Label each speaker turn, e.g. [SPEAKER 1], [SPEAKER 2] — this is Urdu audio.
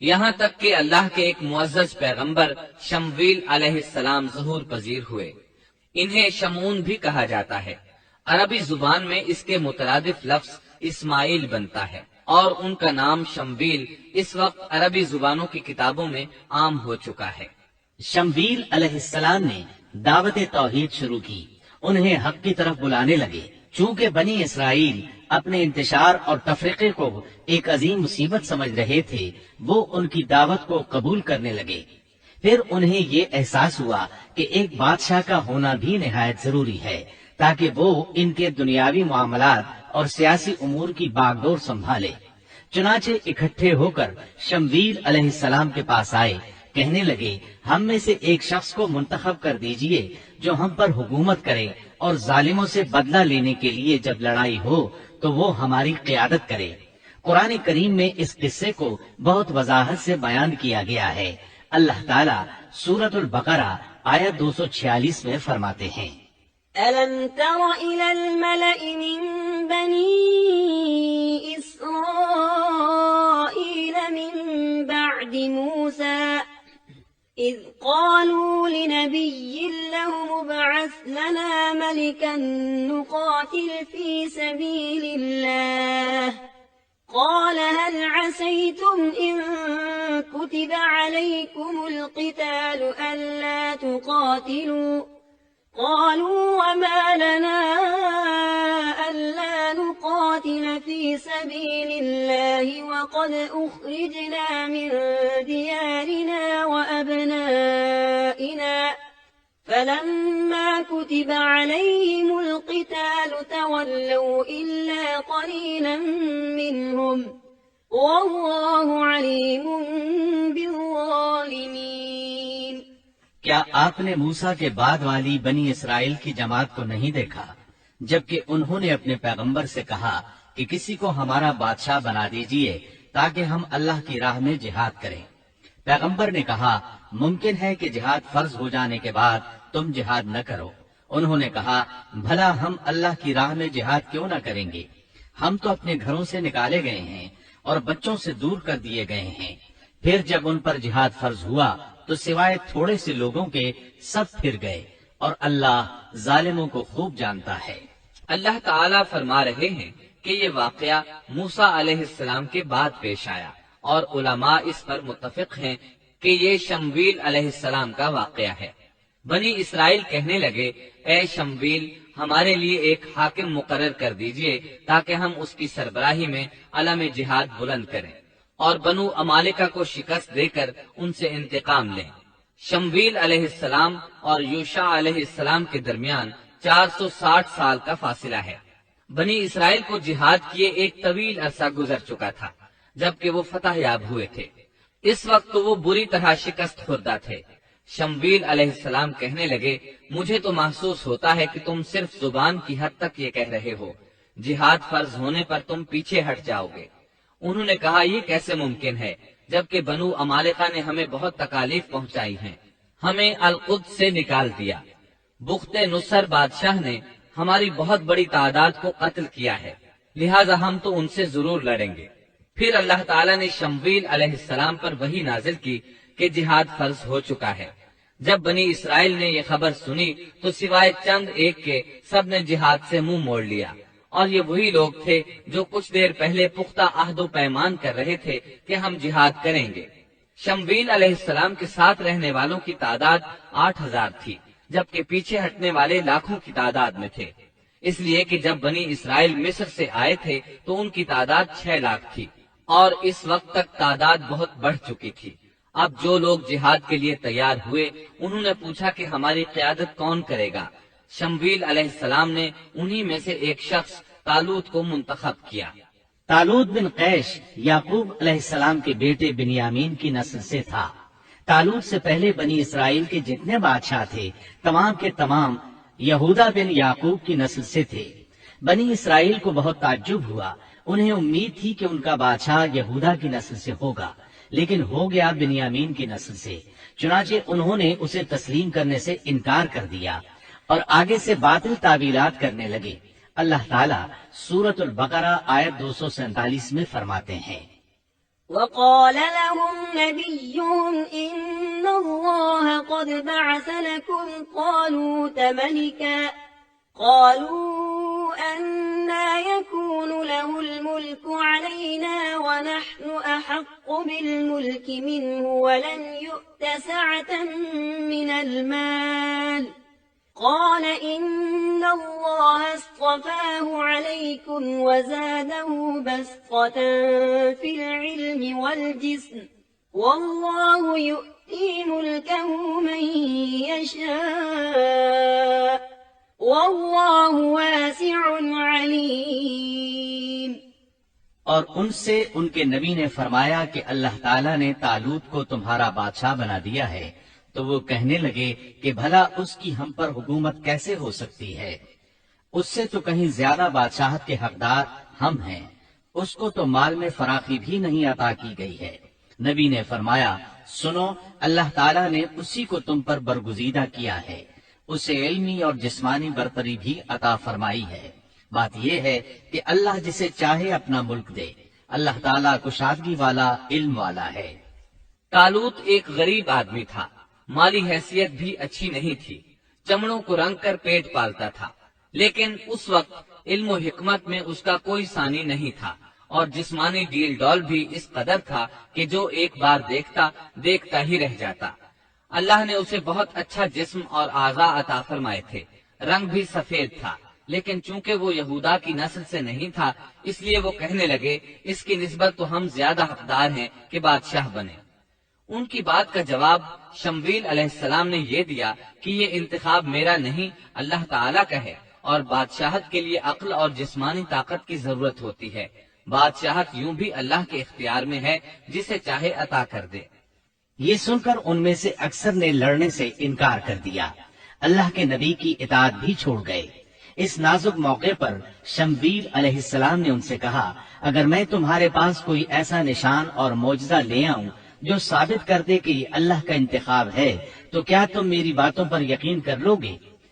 [SPEAKER 1] یہاں تک کہ اللہ کے ایک معزز پیغمبر شمویل علیہ السلام ظہور پذیر ہوئے۔ انہیں شمعون بھی کہا جاتا ہے۔ عربی زبان میں اس کے مترادف لفظ اسماعیل بنتا ہے، اور ان کا نام شمویل اس وقت عربی زبانوں کی کتابوں میں عام ہو چکا ہے۔
[SPEAKER 2] شمویل علیہ السلام نے دعوت توحید شروع کی، انہیں حق کی طرف بلانے لگے۔ چونکہ بنی اسرائیل اپنے انتشار اور تفرقے کو ایک عظیم مصیبت سمجھ رہے تھے، وہ ان کی دعوت کو قبول کرنے لگے۔ پھر انہیں یہ احساس ہوا کہ ایک بادشاہ کا ہونا بھی نہایت ضروری ہے، تاکہ وہ ان کے دنیاوی معاملات اور سیاسی امور کی باغ ڈور سنبھالے۔ چنانچہ اکٹھے ہو کر شمویل علیہ السلام کے پاس آئے، کہنے لگے، ہم میں سے ایک شخص کو منتخب کر دیجئے جو ہم پر حکومت کرے، اور ظالموں سے بدلہ لینے کے لیے جب لڑائی ہو تو وہ ہماری قیادت کرے۔ قرآن کریم میں اس قصے کو بہت وضاحت سے بیان کیا گیا ہے۔ اللہ تعالیٰ سورۃ البقرہ آیت 246 میں فرماتے ہیں،
[SPEAKER 3] أَلَمْ تَرَ إِلَى الْمَلَإِ مِنْ بَنِي إِسْرَائِيلَ مِنْ بَعْدِ مُوسَى إِذْ قَالُوا لِنَبِيٍّ لَهُمُ ابْعَثْ لَنَا مَلِكًا نُقَاتِلْ فِي سَبِيلِ اللَّهِ قَالَ هَلْ عَسَيْتُمْ إِن كُتِبَ عَلَيْكُمُ الْقِتَالُ أَلَّا تُقَاتِلُوا قالوا وما لنا ألا نقاتل في سبيل الله وقد أخرجنا من ديارنا وأبنائنا فلما كتب عليهم القتال تولوا إلا قليلا منهم والله عليم بالظالمين۔
[SPEAKER 2] کیا آپ نے موسیٰ کے بعد والی بنی اسرائیل کی جماعت کو نہیں دیکھا جبکہ انہوں نے اپنے پیغمبر سے کہا کہ کسی کو ہمارا بادشاہ بنا دیجئے تاکہ ہم اللہ کی راہ میں جہاد کریں؟ پیغمبر نے کہا، ممکن ہے کہ جہاد فرض ہو جانے کے بعد تم جہاد نہ کرو۔ انہوں نے کہا، بھلا ہم اللہ کی راہ میں جہاد کیوں نہ کریں گے؟ ہم تو اپنے گھروں سے نکالے گئے ہیں اور بچوں سے دور کر دیے گئے ہیں۔ پھر جب ان پر جہاد فرض ہوا تو سوائے تھوڑے سے لوگوں کے سب پھر گئے، اور اللہ ظالموں کو خوب جانتا ہے۔
[SPEAKER 1] اللہ تعالیٰ فرما رہے ہیں کہ یہ واقعہ موسیٰ علیہ السلام کے بعد پیش آیا، اور علماء اس پر متفق ہیں کہ یہ شمویل علیہ السلام کا واقعہ ہے۔ بنی اسرائیل کہنے لگے، اے شمویل، ہمارے لیے ایک حاکم مقرر کر دیجئے تاکہ ہم اس کی سربراہی میں علم جہاد بلند کریں اور بنو عمالقہ کو شکست دے کر ان سے انتقام لیں۔ شمویل علیہ السلام اور یوشع علیہ السلام کے درمیان 460 سال کا فاصلہ ہے۔ بنی اسرائیل کو جہاد کیے ایک طویل عرصہ گزر چکا تھا جبکہ وہ فتح یاب ہوئے تھے۔ اس وقت تو وہ بری طرح شکست خوردہ تھے۔ شمویل علیہ السلام کہنے لگے، مجھے تو محسوس ہوتا ہے کہ تم صرف زبان کی حد تک یہ کہہ رہے ہو، جہاد فرض ہونے پر تم پیچھے ہٹ جاؤ گے۔ انہوں نے کہا، یہ کیسے ممکن ہے جبکہ بنو عمالقہ نے ہمیں بہت تکالیف پہنچائی ہیں، ہمیں القدس سے نکال دیا۔ بخت نصر بادشاہ نے ہماری بہت بڑی تعداد کو قتل کیا ہے، لہٰذا ہم تو ان سے ضرور لڑیں گے۔ پھر اللہ تعالیٰ نے شمویل علیہ السلام پر وحی نازل کی کہ جہاد فرض ہو چکا ہے۔ جب بنی اسرائیل نے یہ خبر سنی تو سوائے چند ایک کے سب نے جہاد سے منہ موڑ لیا، اور یہ وہی لوگ تھے جو کچھ دیر پہلے پختہ عہد و پیمان کر رہے تھے کہ ہم جہاد کریں گے۔ شمویل علیہ السلام کے ساتھ رہنے والوں کی تعداد 8000 تھی، جبکہ پیچھے ہٹنے والے لاکھوں کی تعداد میں تھے، اس لیے کہ جب بنی اسرائیل مصر سے آئے تھے تو ان کی تعداد 6 لاکھ تھی، اور اس وقت تک تعداد بہت بڑھ چکی تھی۔ اب جو لوگ جہاد کے لیے تیار ہوئے انہوں نے پوچھا کہ ہماری قیادت کون کرے گا؟ شمویل علیہ السلام نے انہی میں سے ایک شخص طالوت کو منتخب کیا۔
[SPEAKER 2] طالوت بن قیش یعقوب علیہ السلام کے بیٹے بنیامین کی نسل سے تھا۔ طالوت سے پہلے بنی اسرائیل کے جتنے بادشاہ تھے تمام کے تمام یہودا بن یعقوب کی نسل سے تھے۔ بنی اسرائیل کو بہت تعجب ہوا، انہیں امید تھی کہ ان کا بادشاہ یہودا کی نسل سے ہوگا، لیکن ہو گیا بنیامین کی نسل سے۔ چنانچہ انہوں نے اسے تسلیم کرنے سے انکار کر دیا اور آگے سے باطل تعویلات کرنے لگے۔ اللہ تعالیٰ سورۃ البقرہ آیت 247 میں فرماتے ہیں،
[SPEAKER 3] وقال لهم نبيهم إن الله قد بعث لكم طالوت ملكا قالوا أنى يكون له الملك علينا ونحن أحق بالملك منه ولم يؤت سعة من المال قال إن الله اصطفاه عليكم وزاده بسطة في العلم والجسم والله يؤتي ملكه من يشاء واللہ واسع علیم۔
[SPEAKER 2] اور ان سے ان کے نبی نے فرمایا کہ اللہ تعالیٰ نے طالوت کو تمہارا بادشاہ بنا دیا ہے، تو وہ کہنے لگے کہ بھلا اس کی ہم پر حکومت کیسے ہو سکتی ہے؟ اس سے تو کہیں زیادہ بادشاہت کے حقدار ہم ہیں، اس کو تو مال میں فراخی بھی نہیں عطا کی گئی ہے۔ نبی نے فرمایا، سنو، اللہ تعالیٰ نے اسی کو تم پر برگزیدہ کیا ہے، اسے علمی اور جسمانی برتری بھی عطا فرمائی ہے۔ بات یہ ہے کہ اللہ جسے چاہے اپنا ملک دے، اللہ تعالیٰ کشادگی والا، علم والا ہے۔
[SPEAKER 1] طالوت ایک غریب آدمی تھا، مالی حیثیت بھی اچھی نہیں تھی، چمڑوں کو رنگ کر پیٹ پالتا تھا، لیکن اس وقت علم و حکمت میں اس کا کوئی ثانی نہیں تھا، اور جسمانی ڈیل ڈول بھی اس قدر تھا کہ جو ایک بار دیکھتا ہی رہ جاتا۔ اللہ نے اسے بہت اچھا جسم اور اعضاء عطا فرمائے تھے، رنگ بھی سفید تھا، لیکن چونکہ وہ یہودا کی نسل سے نہیں تھا، اس لیے وہ کہنے لگے اس کی نسبت تو ہم زیادہ حقدار ہیں کہ بادشاہ بنے۔ ان کی بات کا جواب شمویل علیہ السلام نے یہ دیا کہ یہ انتخاب میرا نہیں، اللہ تعالیٰ کا ہے، اور بادشاہت کے لیے عقل اور جسمانی طاقت کی ضرورت ہوتی ہے۔ بادشاہت یوں بھی اللہ کے اختیار میں ہے، جسے چاہے عطا کر دے۔
[SPEAKER 2] یہ سن کر ان میں سے اکثر نے لڑنے سے انکار کر دیا، اللہ کے نبی کی اطاعت بھی چھوڑ گئے۔ اس نازک موقع پر شمویل علیہ السلام نے ان سے کہا، اگر میں تمہارے پاس کوئی ایسا نشان اور معجزہ لے آؤں جو ثابت کر دے کہ یہ اللہ کا انتخاب ہے، تو کیا تم میری باتوں پر یقین کر لو گے؟